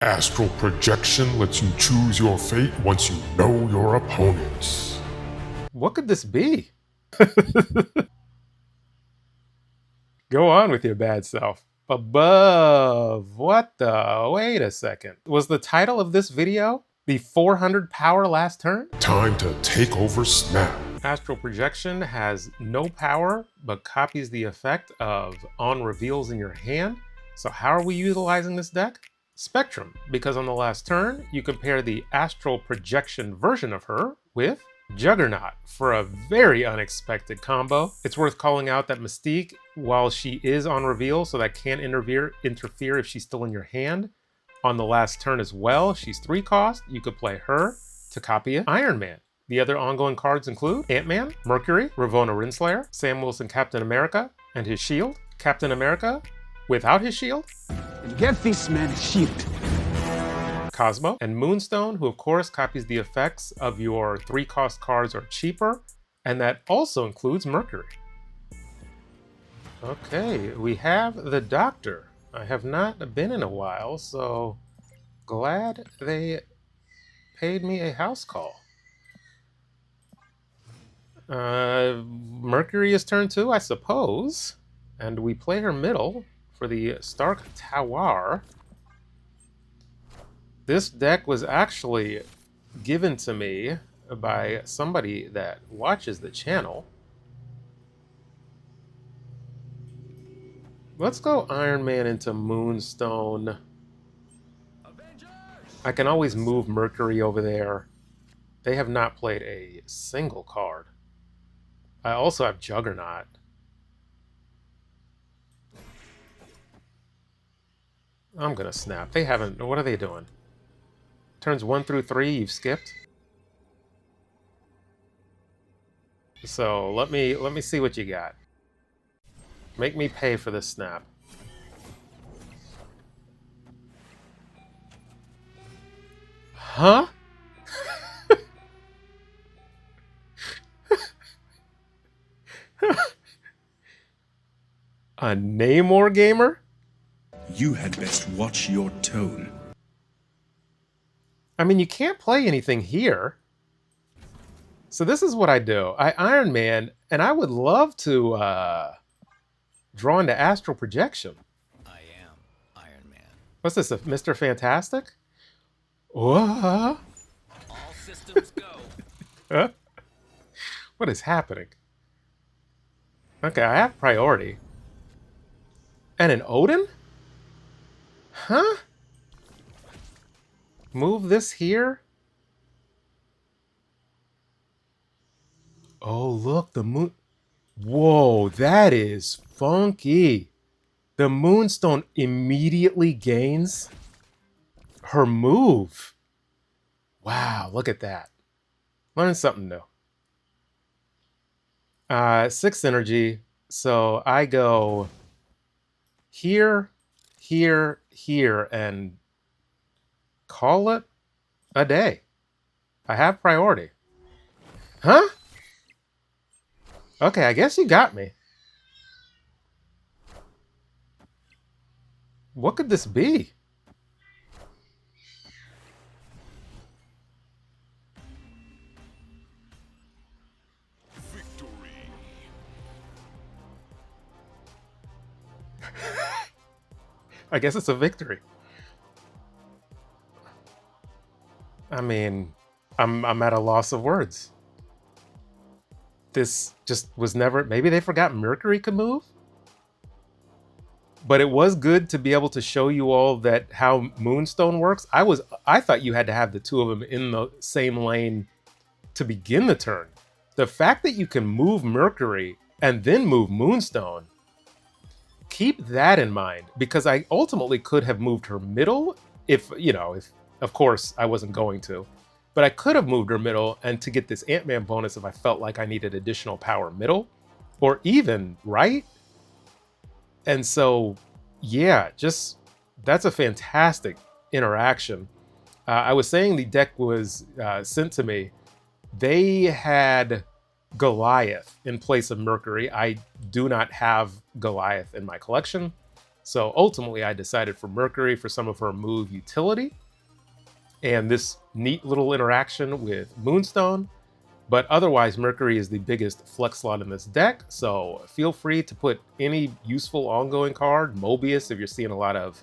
Astral Projection lets you choose your fate once you know your opponents. What could this be? Go on with your bad self. Above. What the? Wait a second. Was the title of this video the 400 power last turn? Time to take over Snap. Astral Projection has no power, but copies the effect of on reveals in your hand. So how are we utilizing this deck? Spectrum, because on the last turn, you compare the Astral Projection version of her with Juggernaut for a very unexpected combo. It's worth calling out that Mystique, while she is on reveal, so that can't interfere if she's still in your hand, on the last turn as well, she's 3 cost. You could play her to copy it. Iron Man. The other ongoing cards include Ant-Man, Mercury, Ravonna Renslayer, Sam Wilson Captain America, and his shield. Captain America without his shield. And give this man a shield. Cosmo, and Moonstone, who of course copies the effects of your 3-cost cards or cheaper, and that also includes Mercury. Okay, we have the Doctor. I have not been in a while, so glad they paid me a house call. Mercury is turn 2, I suppose, and we play her middle for the Stark Tower. This deck was actually given to me by somebody that watches the channel. Let's go Iron Man into Moonstone. I can always move Mercury over there. They have not played a single card. I also have Juggernaut. I'm gonna snap. They haven't. What are they doing? Turns 1 through 3, you've skipped. So let me see what you got. Make me pay for this snap. Huh? A Namor gamer? You had best watch your tone. I mean, you can't play anything here. So this is what I do. I Iron Man, and I would love to draw into Astral Projection. I am Iron Man. What's this, a Mr. Fantastic? What? All systems go. Huh? What is happening? Okay, I have priority. And an Odin? Huh? Move this here? Oh, look, the moon. Whoa, that is funky. The Moonstone immediately gains her move. Wow, look at that. Learn something new. 6 energy. So I go here, here, here, and call it a day. I have priority. Huh? Okay, I guess you got me. What could this be? Victory. I guess it's a victory. I mean, I'm at a loss of words. This just was never. Maybe they forgot Mercury could move. But it was good to be able to show you all that how Moonstone works. I thought you had to have the two of them in the same lane to begin the turn. The fact that you can move Mercury and then move Moonstone, keep that in mind, because I ultimately could have moved her middle if of course I wasn't going to. But I could have moved her middle and to get this Ant-Man bonus if I felt like I needed additional power middle or even right. And so, yeah, just that's a fantastic interaction. I was saying the deck was sent to me. They had Goliath in place of Mercury. I do not have Goliath in my collection. So ultimately, I decided for Mercury for some of her move utility and this neat little interaction with Moonstone. But otherwise, Mercury is the biggest flex slot in this deck, so feel free to put any useful ongoing card. Mobius if you're seeing a lot of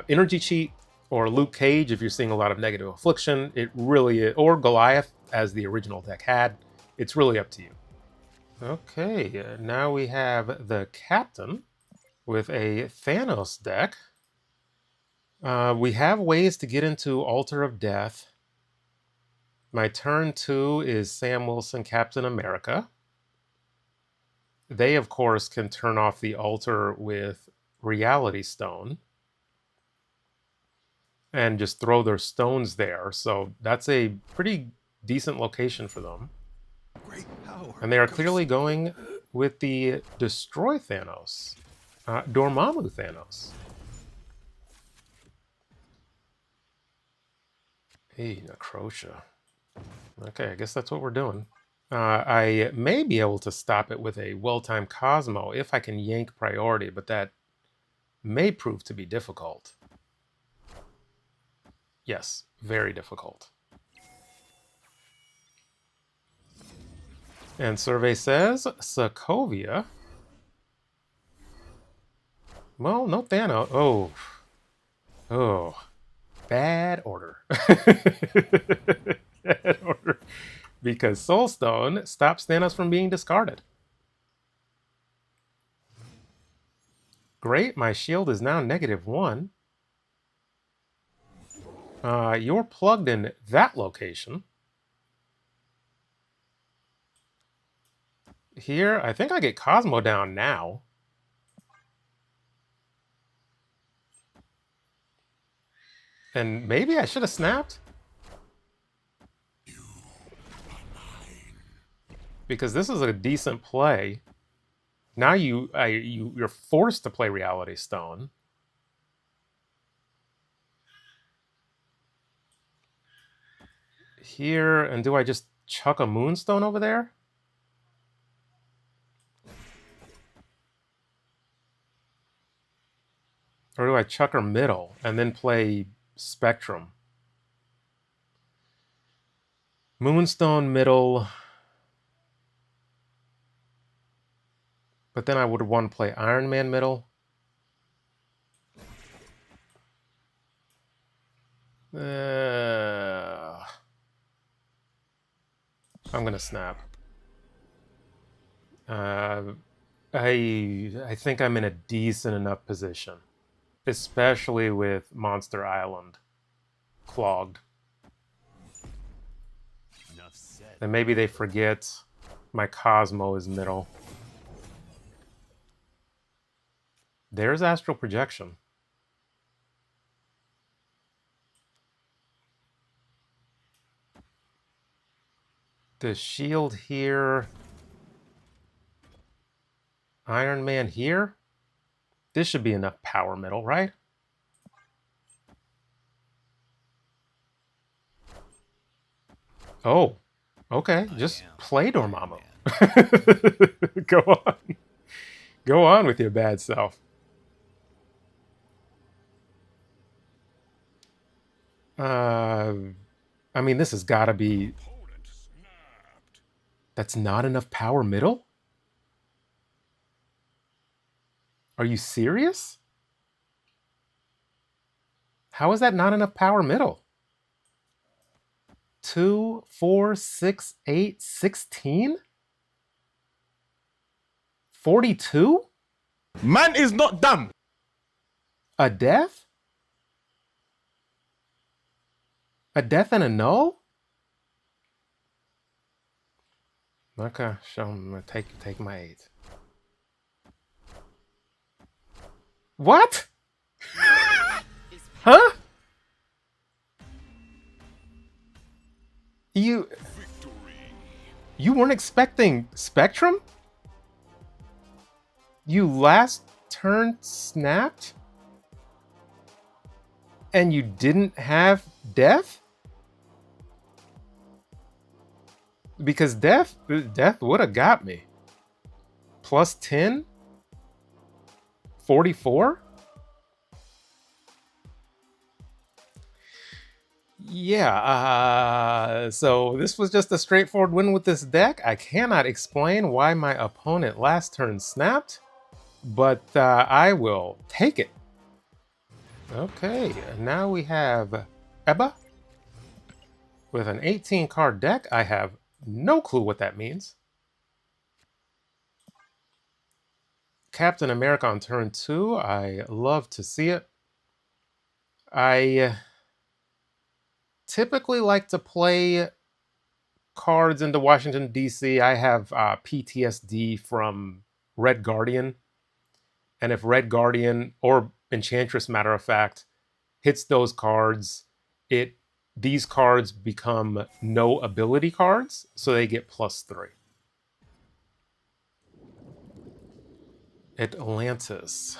Energy Cheat, or Luke Cage if you're seeing a lot of Negative Affliction. It really is, or Goliath as the original deck had. It's really up to you. Okay, now we have the Captain with a Thanos deck. We have ways to get into Altar of Death. My turn 2 is Sam Wilson, Captain America. They, of course, can turn off the altar with Reality Stone and just throw their stones there. So that's a pretty decent location for them. And they are clearly going with the Destroy Thanos. Dormammu Thanos. Hey, Necrotia. Okay, I guess that's what we're doing. I may be able to stop it with a well-timed Cosmo if I can yank priority, but that may prove to be difficult. Yes, very difficult. And survey says Sokovia. Well, no Thanos. Oh. Bad order. Bad order. Because Soulstone stops Thanos from being discarded. Great, my shield is now -1. You're plugged in that location. Here, I think I get Cosmo down now. And maybe I should have snapped. Because this is a decent play. Now you're forced to play Reality Stone. Here, and do I just chuck a Moonstone over there? Or do I chuck her middle and then play Spectrum? Moonstone middle. But then I would want to play Iron Man middle. I'm gonna snap. I think I'm in a decent enough position, especially with Monster Island clogged. Enough said. And maybe they forget my Cosmo is middle. There's Astral Projection. The shield here. Iron Man here. This should be enough power middle, right? Oh, okay. Just play Dormammu. Go on. Go on with your bad self. I mean, this has got to be... That's not enough power middle? Are you serious? How is that not enough power middle? 2, 4, 6, 8, 16? 42? Man is not dumb. A death? A death and a null? Okay, show him. Take my 8. What? Huh? You weren't expecting Spectrum? You last turn snapped? And you didn't have Death? Because Death would have got me. +10? 44? Yeah, so this was just a straightforward win with this deck. I cannot explain why my opponent last turn snapped, but I will take it. Okay, now we have Ebba with an 18 card deck. I have no clue what that means. Captain America on turn 2. I love to see it. I typically like to play cards into Washington, D.C. I have PTSD from Red Guardian. And if Red Guardian, or Enchantress, matter of fact, hits those cards, these cards become no ability cards, so they get +3. Atlantis.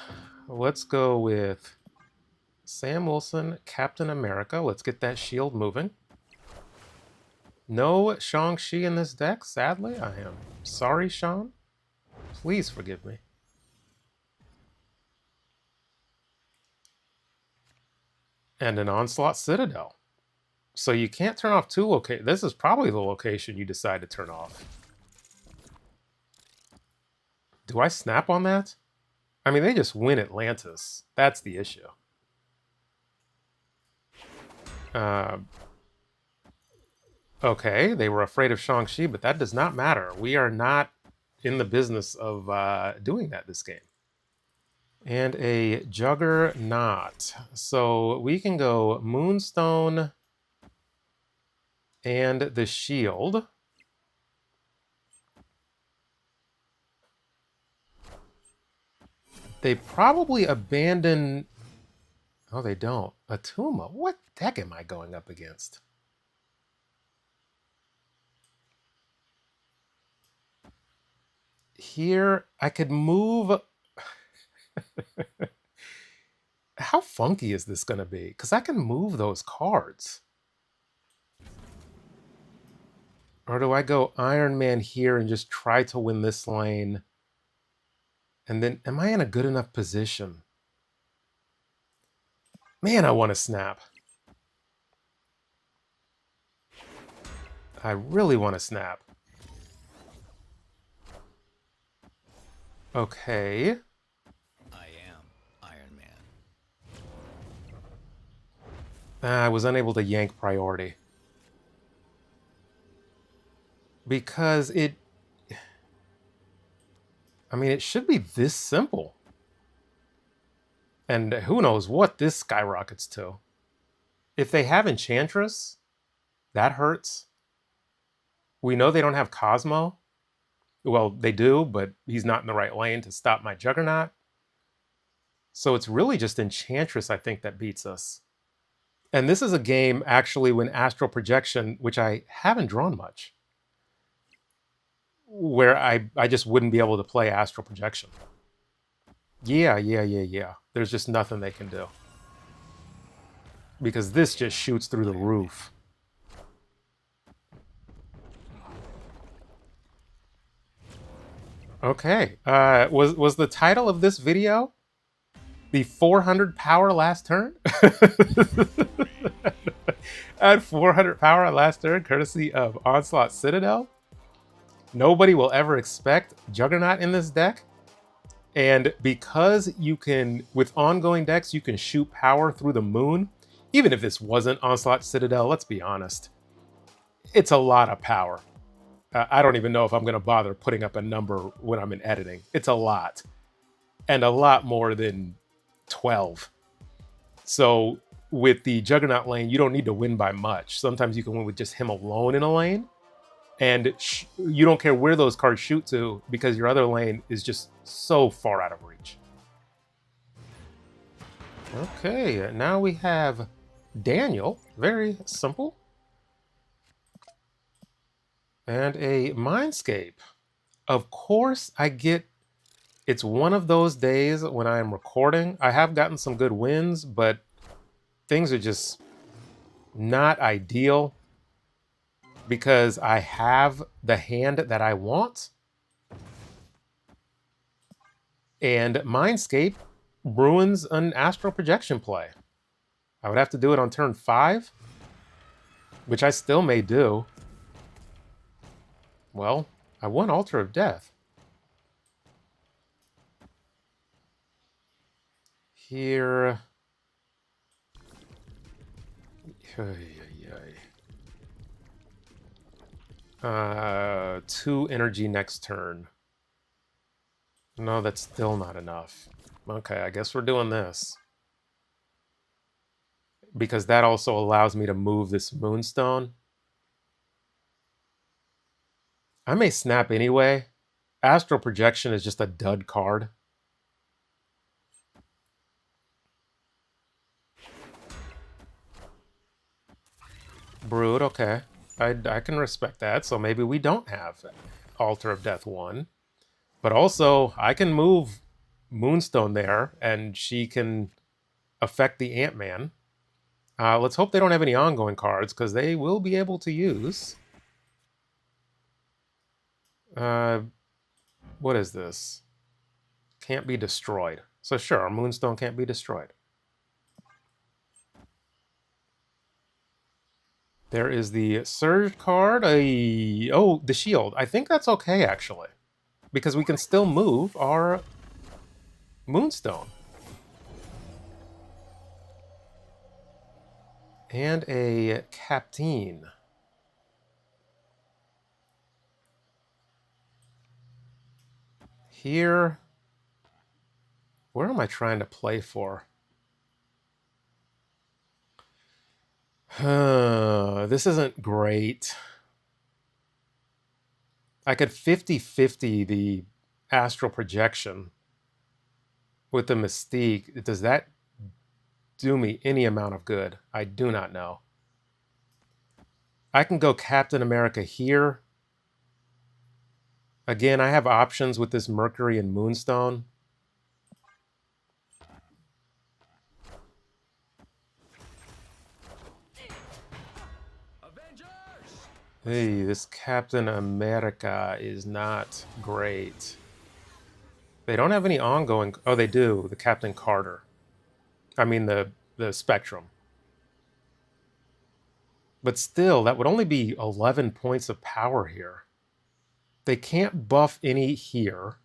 Let's go with Sam Wilson, Captain America. Let's get that shield moving. No Shang-Chi in this deck, sadly. I am sorry, Sean. Please forgive me. And an Onslaught Citadel. So you can't turn off 2 locations. This is probably the location you decide to turn off. Do I snap on that? I mean, they just win Atlantis. That's the issue. Okay, they were afraid of Shang-Chi, but that does not matter. We are not in the business of doing that this game. And a Juggernaut. So we can go Moonstone and the Shield. They probably abandon... Oh, they don't. Atuma. What deck am I going up against? Here, I could move... How funky is this going to be? Because I can move those cards. Or do I go Iron Man here and just try to win this lane? And then, am I in a good enough position? Man, I want to snap. I really want to snap. Okay. I am Iron Man. I was unable to yank priority. Because it... I mean, it should be this simple. And who knows what this skyrockets to. If they have Enchantress, that hurts. We know they don't have Cosmo. Well, they do, but he's not in the right lane to stop my Juggernaut. So it's really just Enchantress, I think, that beats us. And this is a game, actually, when Astral Projection, which I haven't drawn much, where I just wouldn't be able to play Astral Projection. Yeah. There's just nothing they can do. Because this just shoots through the roof. Okay. Was the title of this video the 400 power last turn? At 400 power last turn, courtesy of Onslaught Citadel. Nobody will ever expect Juggernaut in this deck. And because you can, with ongoing decks, you can shoot power through the moon. Even if this wasn't Onslaught Citadel, let's be honest. It's a lot of power. I don't even know if I'm going to bother putting up a number when I'm in editing. It's a lot. And a lot more than 12. So with the Juggernaut lane, you don't need to win by much. Sometimes you can win with just him alone in a lane. And you don't care where those cards shoot to because your other lane is just so far out of reach. Okay, now we have Daniel. Very simple. And a Mindscape. Of course, I get... It's one of those days when I am recording. I have gotten some good wins, but things are just not ideal. Because I have the hand that I want. And Mindscape ruins an Astral Projection play. I would have to do it on turn 5, which I still may do. Well, I won Altar of Death. Here... 2 energy next turn. No, that's still not enough. Okay, I guess we're doing this. Because that also allows me to move this Moonstone. I may snap anyway. Astral Projection is just a dud card. Brood, okay. I can respect that. So maybe we don't have Altar of Death 1. But also, I can move Moonstone there, and she can affect the Ant-Man. Let's hope they don't have any ongoing cards, because they will be able to use... what is this? Can't be destroyed. So sure, our Moonstone can't be destroyed. There is the Surge card. Oh, the Shield. I think that's okay, actually. Because we can still move our Moonstone. And a Captain. Here... Where am I trying to play for? This isn't great. I could 50-50 the Astral Projection with the Mystique. Does that do me any amount of good? I do not know. I can go Captain America here. Again, I have options with this Mercury and Moonstone. Hey, this Captain America is not great. They don't have any ongoing... Oh, they do. The Captain Carter. I mean, the Spectrum. But still, that would only be 11 points of power here. They can't buff any here.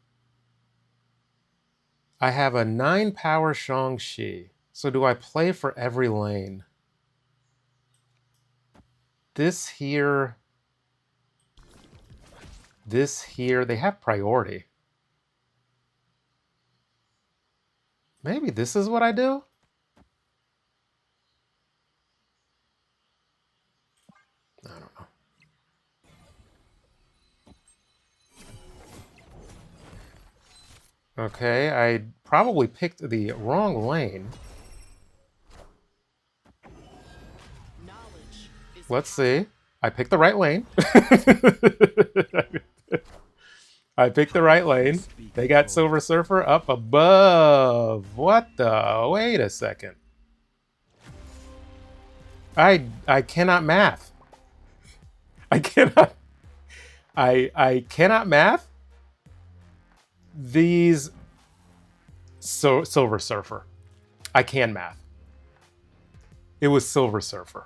I have a 9 power Shang-Chi. So do I play for every lane? This here... This here, they have priority. Maybe this is what I do? I don't know. Okay, I probably picked the wrong lane. Let's see. I picked the right lane. I picked the right lane. They got Silver Surfer up above. What the? Wait a second. I cannot math. I cannot. I cannot math these. Silver Surfer. I can math. It was Silver Surfer.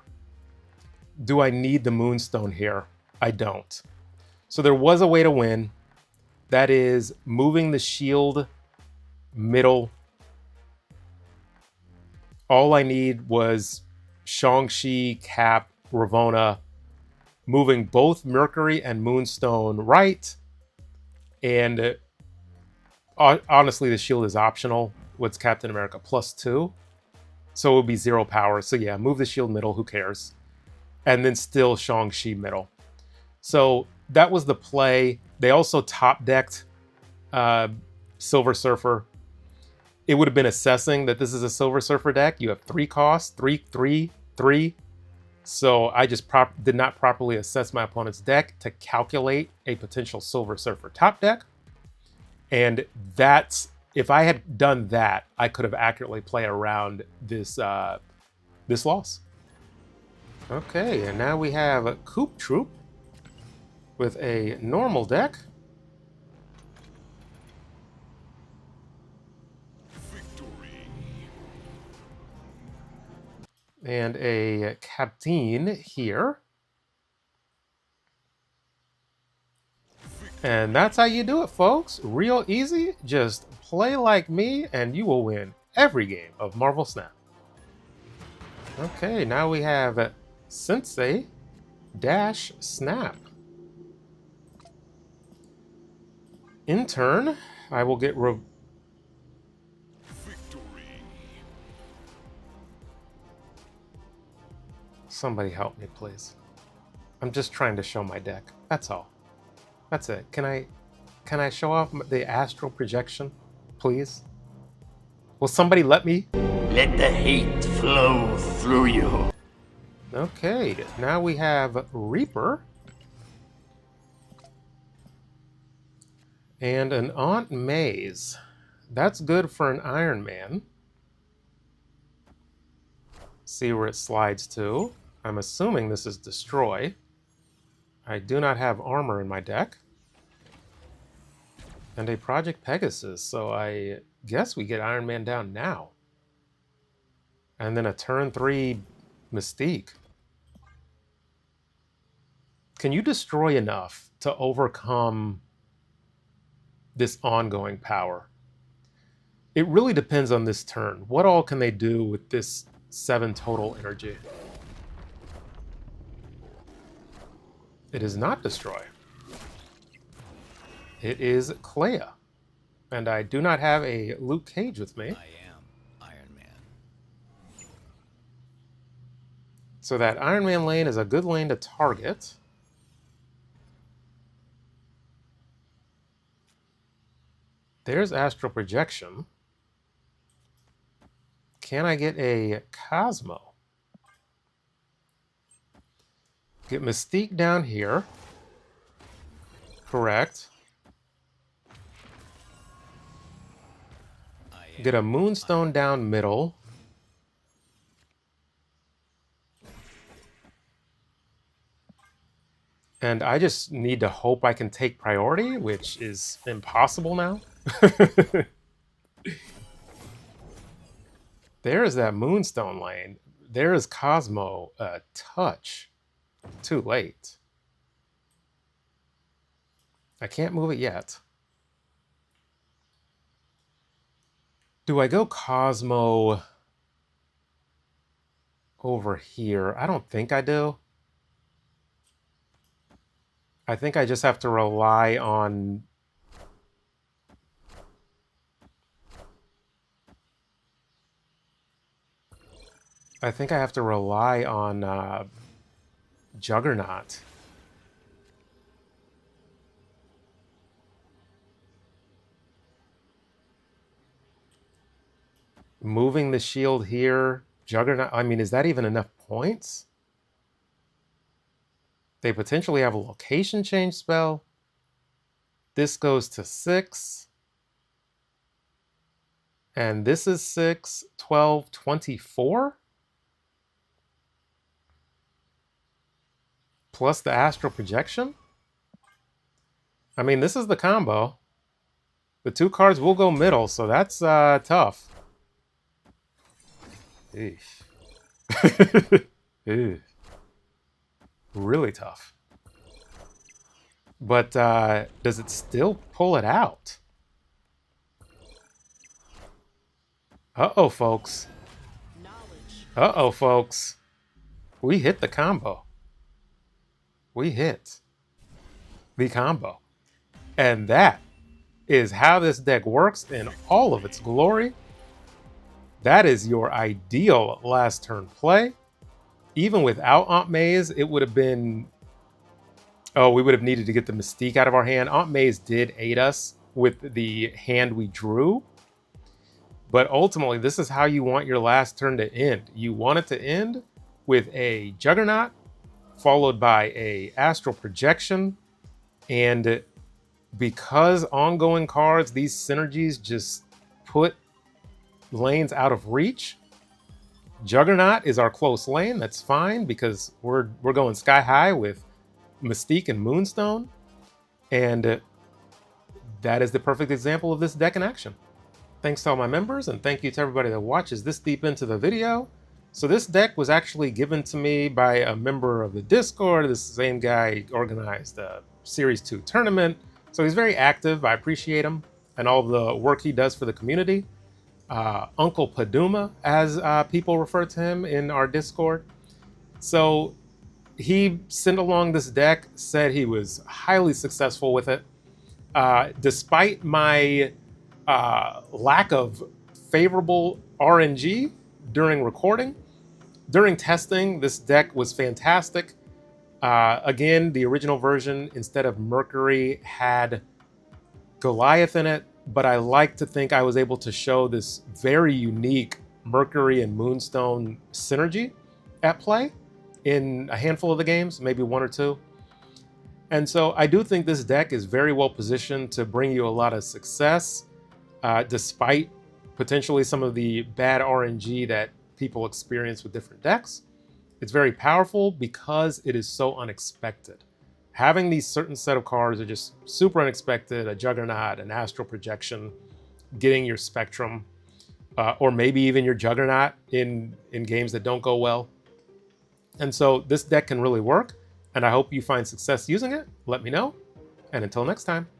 Do I need the Moonstone here? I don't. So there was a way to win. That is moving the shield middle. All I need was Shang-Chi, Cap, Ravonna, moving both Mercury and Moonstone right. And honestly, the shield is optional. What's Captain America? +2. So it would be 0 power. So yeah, move the shield middle. Who cares? And then still Shang-Chi middle. So that was the play. They also top-decked Silver Surfer. It would have been assessing that this is a Silver Surfer deck. You have 3 costs, 3, 3, 3. So I just did not properly assess my opponent's deck to calculate a potential Silver Surfer top deck. And that's, if I had done that, I could have accurately played around this, this loss. Okay, and now we have a Coop Troop with a normal deck. Victory. And a Captain here. And that's how you do it, folks. Real easy. Just play like me and you will win every game of Marvel Snap. Okay, now we have Sensei Dash Snap. In turn, I will get Somebody help me, please. I'm just trying to show my deck. That's all. That's it. Can I show off the Astral Projection, please? Will somebody let me? Let the hate flow through you. Okay, now we have Reaper. And an Aunt May's. That's good for an Iron Man. See where it slides to. I'm assuming this is Destroy. I do not have armor in my deck. And a Project Pegasus, so I guess we get Iron Man down now. And then a turn 3 Mystique. Can you destroy enough to overcome this ongoing power? It really depends on this turn. What all can they do with this 7 total energy? It is not Destroy. It is Clea. And I do not have a Luke Cage with me. I am Iron Man. So that Iron Man lane is a good lane to target. There's Astral Projection. Can I get a Cosmo? Get Mystique down here. Correct. Get a Moonstone down middle. And I just need to hope I can take priority, which is impossible now. There's that Moonstone lane. There's Cosmo a touch too late. I can't move it yet. Do I go Cosmo over here? I don't think I do. I think I just have to rely on... I think I have to rely on Juggernaut. Moving the shield here, Juggernaut, I mean, is that even enough points? They potentially have a location change spell. This goes to 6. And this is 6, 12, 24? Plus the Astral Projection? I mean, this is the combo. The 2 cards will go middle, so that's tough. Eesh. Eesh. Really tough. But does it still pull it out? Uh-oh, folks. Uh-oh, folks. We hit the combo. We hit the combo. And that is how this deck works in all of its glory. That is your ideal last turn play. Even without Aunt May's, it would have been... Oh, we would have needed to get the Mystique out of our hand. Aunt May's did aid us with the hand we drew. But ultimately, this is how you want your last turn to end. You want it to end with a Juggernaut, followed by a Astral Projection. And because ongoing cards, these synergies just put lanes out of reach. Juggernaut is our close lane. That's fine because we're going sky high with Mystique and Moonstone. And that is the perfect example of this deck in action. Thanks to all my members, and thank you to everybody that watches this deep into the video. So this deck was actually given to me by a member of the Discord. This same guy organized a Series 2 tournament. So he's very active. I appreciate him and all the work he does for the community. Uncle Paduma, as people refer to him in our Discord. So he sent along this deck, said he was highly successful with it. Despite my lack of favorable RNG during recording, during testing, this deck was fantastic. Again, the original version, instead of Mercury, had Goliath in it, but I like to think I was able to show this very unique Mercury and Moonstone synergy at play in a handful of the games, maybe one or two. And so I do think this deck is very well positioned to bring you a lot of success, despite potentially some of the bad RNG that people experience with different decks. It's very powerful because it is so unexpected. Having these certain set of cards are just super unexpected, a Juggernaut, an Astral Projection, getting your Spectrum, or maybe even your Juggernaut in games that don't go well. And so this deck can really work, and I hope you find success using it. Let me know, and until next time.